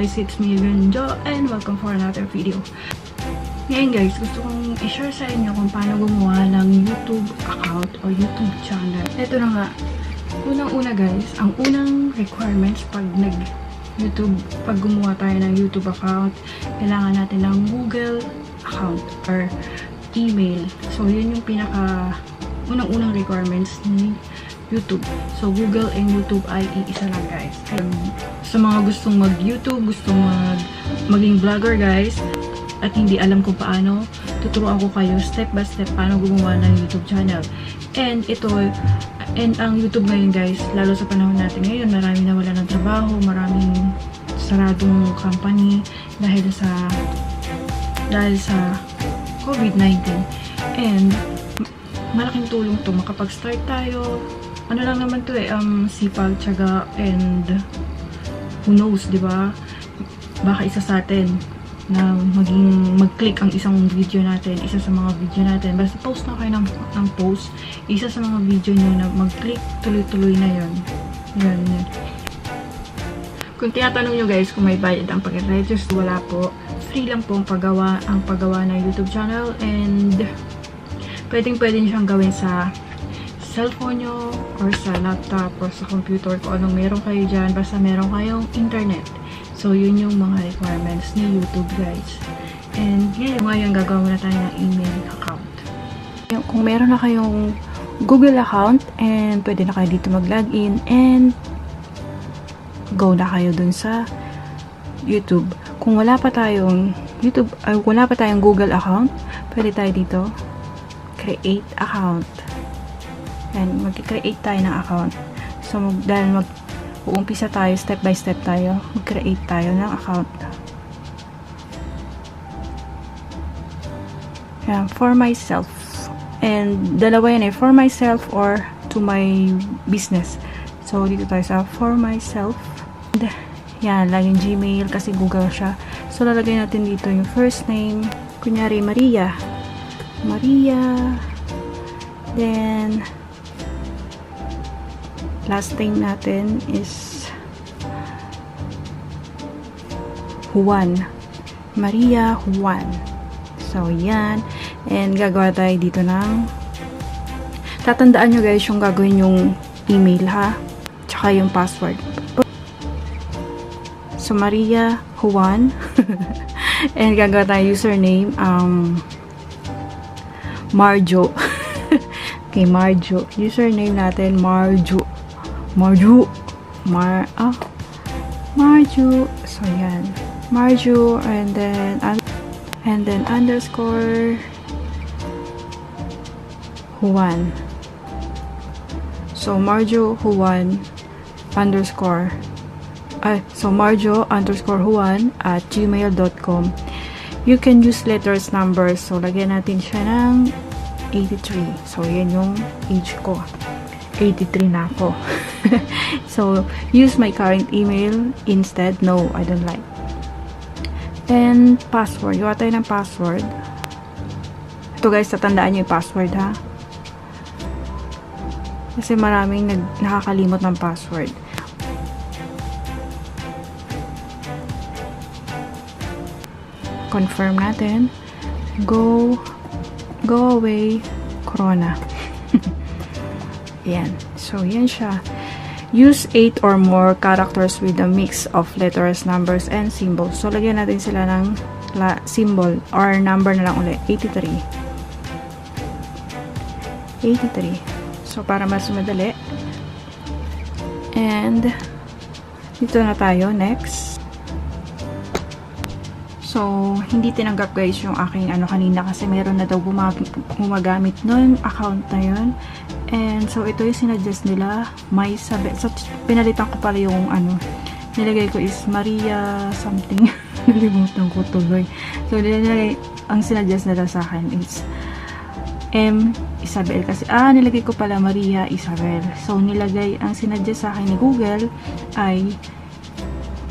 guys, it's me again, Jo, and welcome for another video. Ngayon guys, gusto kong i-share sa inyo kung paano gumawa ng YouTube account or YouTube channel. Ito na nga, unang-una guys, ang unang requirements pag gumawa tayo ng YouTube account, kailangan natin ng Google account or email. So yun yung unang-unang requirements ni YouTube. So, Google and YouTube ay iisa lang, guys. Sa mga gustong mag-YouTube, gustong maging vlogger, guys, at hindi alam kung paano, tuturuan ko kayo step by step paano gumawa ng YouTube channel. And ang YouTube ngayon, guys, lalo sa panahon natin ngayon, maraming nawala ng trabaho, maraming saradong company dahil sa COVID-19. And malaking tulong to, makapag-start tayo. Ano lang naman to sipag, tiyaga, and who knows, di ba? Baka isa sa atin na mag-click ang isang video natin, isa sa mga video natin. Basta post na kayo ng post, isa sa mga video nyo na mag-click, tuloy-tuloy na yun. Yan. Kung tinatanong nyo guys kung may bayad ang pag-register, wala po. Free lang po ang paggawa ng YouTube channel, and pwedeng siyang gawin sa cellphone nyo, or sa laptop, or sa computer, kung anong meron kayo dyan, basta meron kayong internet. So, yun yung mga requirements ni YouTube, guys. And, ngayon gagawin na tayo ng email account. Kung meron na kayong Google account, and pwede na kayo dito mag-login, and go na kayo dun sa YouTube. Kung wala pa tayong Google account, pwede tayo dito, create account. And mag-create tayo ng account. So, dahil uumpisa tayo, step by step tayo, mag-create tayo ng account. Yan, for myself. And dalawa yan for myself or to my business. So, dito tayo sa for myself. And, yan, laging Gmail kasi Google siya. So, lalagay natin dito yung first name. Kunyari, Maria. Then, last name natin is Juan. Maria Juan. So, yan. And, gagawa tayo dito ng tatandaan nyo guys yung gagawin yung email ha. Tsaka yung password. So, Maria Juan. And, gagawa tayo username Marjo. Okay, Marjo. Username natin Marjo. So, yan. Marjo, and then underscore Juan. So, Marjo Juan underscore. So, Marjo underscore Juan at gmail.com. You can use letters, numbers. So, lagyan natin siya ng 83. So, yan yung age ko. 83 na ako. So, use my current email instead. No, I don't like. And, password. Gawa tayo ng password. Ito guys, tatandaan nyo yung password ha. Kasi maraming nakakalimot ng password. Confirm natin. Go away, Corona. Yan. So, yan siya. Use 8 or more characters with a mix of letters, numbers, and symbols. So, lagyan natin sila ng symbol or number na lang ulit. 83. So, para mas madali. And, dito na tayo. Next. So, hindi tinanggap guys yung aking kanina kasi meron na daw gumagamit nun account na yun. And so, ito yung sinuggest nila. May sabi. So, pinalitan ko pala yung nilagay ko is Maria something. Nalimutan ko tuloy. So, ang sinuggest nila sa akin is M. Isabel. Kasi, nilagay ko pala Maria Isabel. So, ang sinuggest sa akin ni Google ay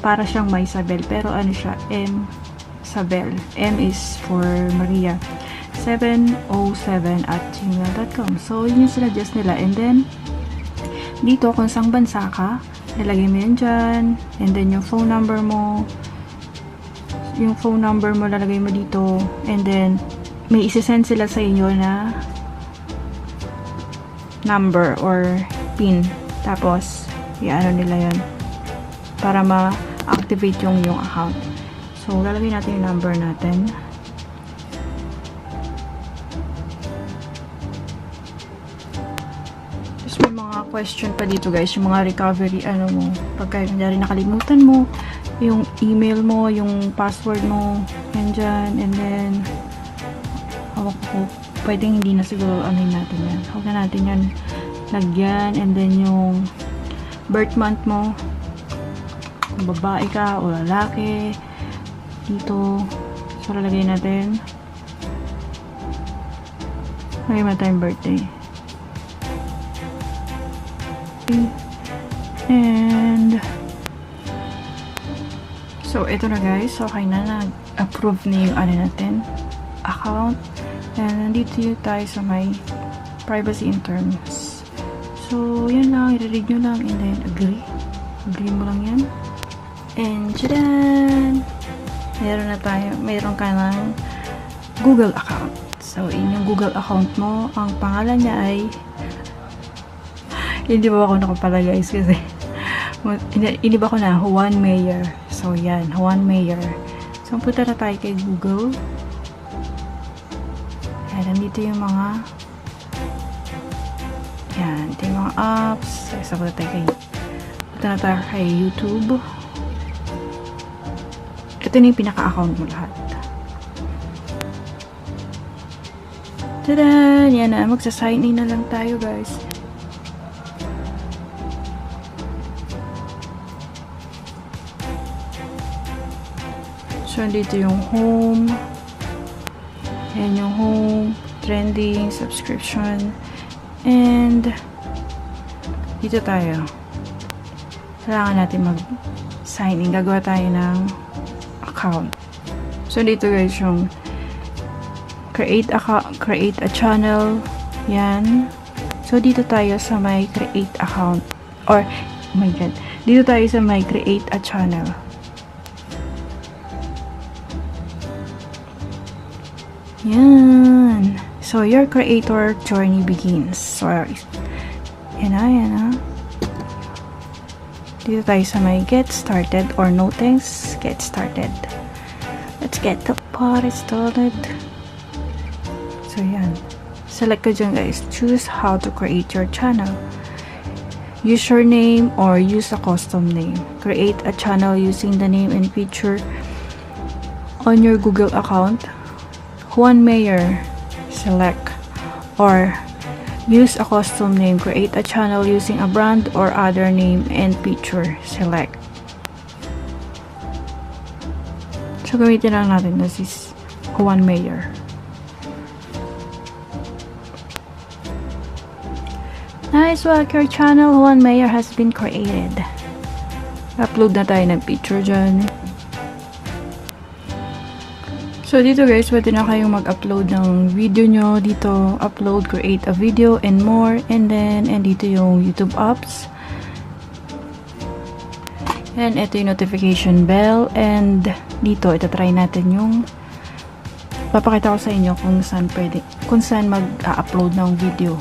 para siyang may Isabel. Pero siya? M. Isabel. M is for Maria. 707@gmail.com. So, yun yung sinuggest nila. And then, dito, kung saan bansa ka, nilagay mo yan dyan. And then, yung phone number mo, yung phone number mo, lalagay mo dito. And then, may isi-send sila sa inyo na number or PIN. Tapos, i-ano nila yan para ma-activate yung account. So, lalagay natin yung number natin. Tapos, may mga question pa dito guys, yung mga recovery, ano mo, pagka nangyari nakalimutan mo, yung email mo, yung password mo, yan dyan, and then, hawak ko, pwedeng hindi na siguro ano natin yan. Huwag na natin yan lagyan, and then yung birth month mo, kung babae ka o lalaki, dito, so lalagay natin. Lagay mo tayong birthday. And, so, ito na guys. Okay na, nag-approve na yung ano natin, account. And, nandito tayo sa may privacy and terms. So, yan lang. I-read nyo lang. And then, agree. Agree mo lang yan. And, tchadan! Meron na tayo. Meron ka ng Google account. So, in yung Google account mo, ang pangalan niya ay hindi ba ako nakapala guys kasi iniba ko na, Juan Mayer. So, yan. Juan Mayer. So, punta na tayo kay Google. Ayan, nandito yung mga yan. Ito yung mga apps. So, punta na tayo kay YouTube. Ito na yung pinaka-account mo lahat. Tada! Yan na. Magsa-sign in na lang tayo guys. So, dito yung home. Ayan yung home, trending, subscription, and dito tayo. Kailangan natin mag-sign in. Gagawa tayo ng account. So, dito guys yung create a channel. Yan. So, dito tayo sa may create account. Or, oh my god. Dito tayo sa may create a channel. Yan. So, your creator journey begins. So, yan na. Dito tayo sa may get started or no thanks, get started. Let's get the party started. So, yan. Select ko dyan guys. Choose how to create your channel. Use your name or use a custom name. Create a channel using the name and picture on your Google account. Juan Mayer, select, or use a custom name. Create a channel using a brand or other name and picture, select. So, gamitin lang natin. This is Juan Mayer. Nice work, your channel Juan Mayer has been created. Upload na tayo ng picture dyan. So, dito guys, pwede na kayong mag-upload ng video nyo. Dito, upload, create a video, and more. And then, and dito yung YouTube apps. And ito yung notification bell. And dito, ito try natin yung papakita ko sa inyo kung saan pwede, kung saan mag-upload ng video.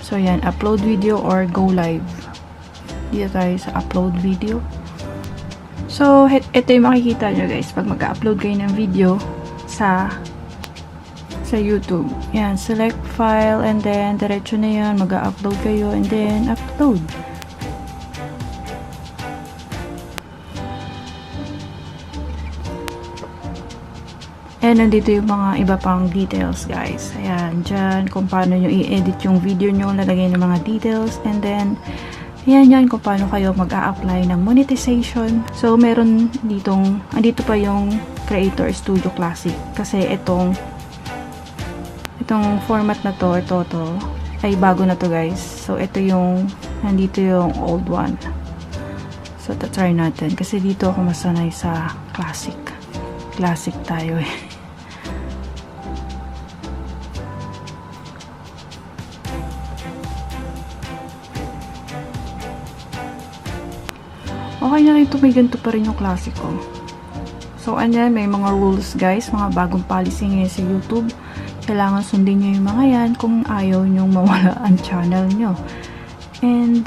So, yan, upload video or go live. Dito tayo sa upload video. So, ito yung makikita nyo guys pag mag-upload kayo ng video sa YouTube. Yan, select file and then diretso na yan, mag-upload kayo and then upload. And nandito yung mga iba pang details guys. Ayan, dyan kung paano nyo i-edit yung video nyo, lalagay ng mga details and then yan kung paano kayo mag-a-apply ng monetization. So, meron ditong, andito pa yung Creator Studio Classic. Kasi itong format na to, ito ay bago na to guys. So, ito yung, nandito yung old one. So, try natin. Kasi dito ako masanay sa Classic. Classic tayo eh. Okay na rin ito, may ganito pa rin yung classic ko. So, andyan, may mga rules guys, mga bagong policy ngayon sa YouTube. Kailangan sundin nyo yung mga yan kung ayaw nyong mawala ang channel nyo. And,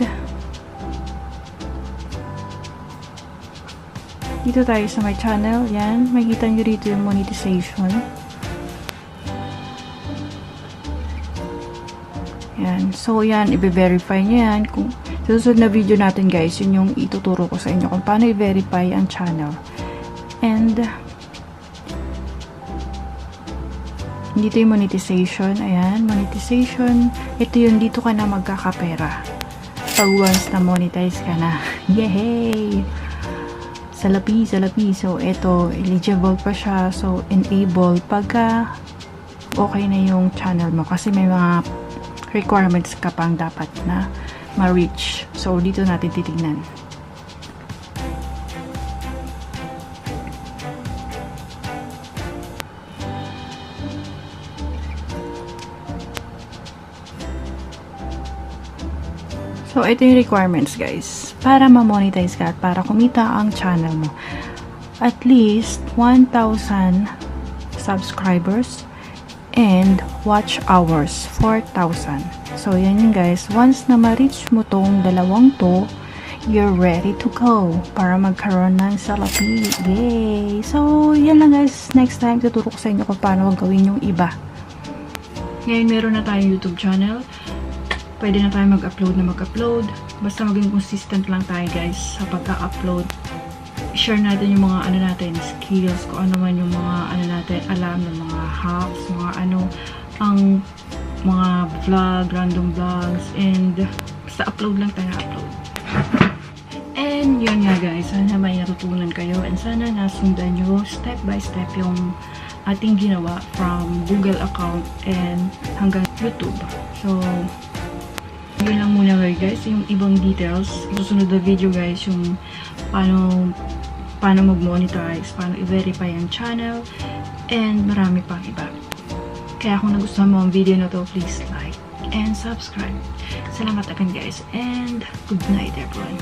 dito tayo sa my channel. Yan, makikita nyo dito yung monetization. Yan. So, yan, i-verify nyo yan. Kung susunod na video natin guys, yun yung ituturo ko sa inyo kung paano i-verify ang channel. And, dito yung monetization. Ayan, monetization. Ito yun, dito ka na magkakapera. Pag once na monetize ka na. Yay! Salapi. So, ito, eligible pa siya. So, enable pagka okay na yung channel mo. Kasi may mga requirements ka pang dapat na ma-reach. So, dito natin titignan. So, ito yung requirements guys. Para ma-monetize ka at para kumita ang channel mo. At least 1,000 subscribers and watch hours 4,000. So, yan yun guys. Once na ma-reach mo tong dalawang to, you're ready to go para magkaroon ng salapi. Yay! So, yan lang guys. Next time, tuturo ko sa inyo kung paano gawin yung iba. Ngayon, meron na tayong YouTube channel. Pwede na tayo mag-upload. Basta maging consistent lang tayo guys sa pagka-upload. Share natin yung mga ano natin, skills, kung ano man yung mga ano natin, alam ng mga hacks, mga ano, ang mga vlog, random vlogs, and basta upload lang tayo, upload. And yun nga guys, sana may natutunan kayo and sana nasundan nyo step by step yung ating ginawa from Google account and hanggang YouTube. So, yun lang muna guys, yung ibang details. Susunod na video guys, yung paano mag-monetize, paano i-verify ang channel, and marami pang iba. Kaya kung nagustuhan mo ang video na to, please like and subscribe. Salamat again guys, and good night everyone.